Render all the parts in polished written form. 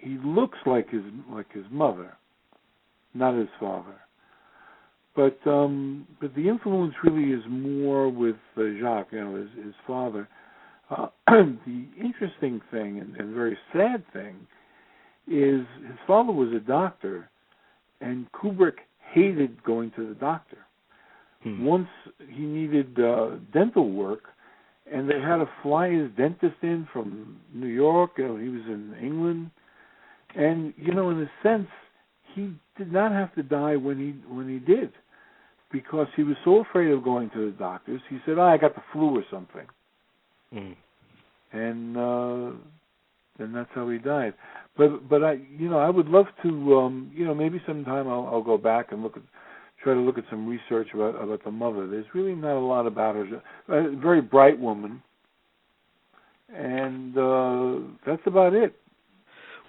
he looks like his mother, not his father. But the influence really is more with Jacques, his father. The interesting thing and very sad thing is his father was a doctor, and Kubrick hated going to the doctor. Once he needed dental work, and they had to fly his dentist in from New York. He was in England, and in a sense, he did not have to die when he did, because he was so afraid of going to the doctors. He said, I got the flu or something. And that's how he died. But I would love to, maybe sometime I'll go back and try to look at some research about the mother. There's really not a lot about her. A very bright woman, and that's about it.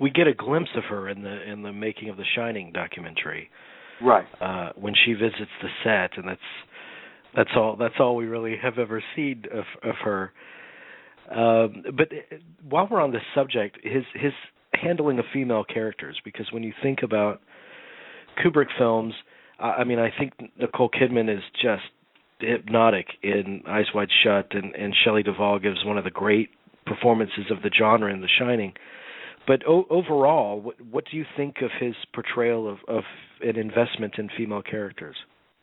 We get a glimpse of her in the making of the Shining documentary, right? When she visits the set, and that's all we really have ever seen of her. But while we're on this subject, his handling of female characters, because when you think about Kubrick films, I think Nicole Kidman is just hypnotic in Eyes Wide Shut, and Shelley Duvall gives one of the great performances of the genre in The Shining. But overall, what do you think of his portrayal of an investment in female characters?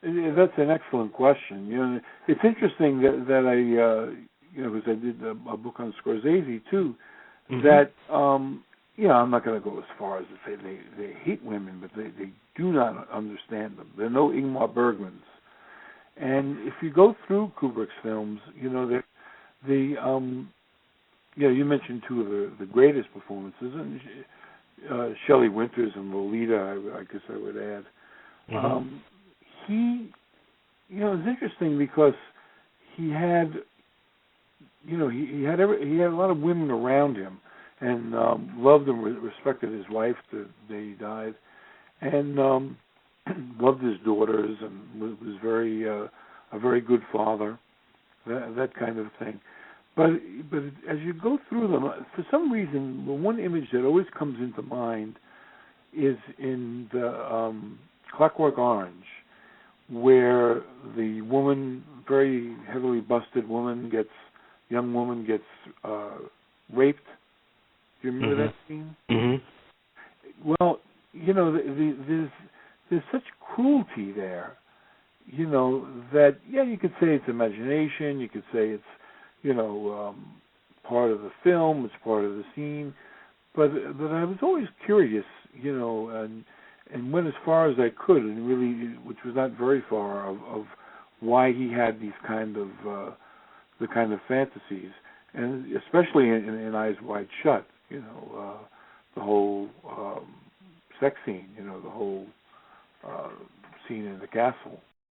That's an excellent question. It's interesting that I, because I did a book on Scorsese too, that I'm not going to go as far as to say they hate women, but they do not understand them. They're no Ingmar Bergmans. And if you go through Kubrick's films, you mentioned two of the greatest performances, and Shelley Winters and Lolita, I guess I would add. It's interesting because he had, he had a lot of women around him, and loved and respected his wife the day he died, and loved his daughters, and was very a very good father, that kind of thing. But as you go through them, for some reason, the one image that always comes into mind is in the Clockwork Orange, where the woman, very heavily busted young woman gets raped. Do you remember that scene? Well, there's such cruelty there, that, you could say it's imagination, you could say it's, part of the film, it's part of the scene, but I was always curious, and went as far as I could, and really, which was not very far, of why he had these kind of the kind of fantasies, and especially in Eyes Wide Shut, the whole sex scene, the whole scene in the castle.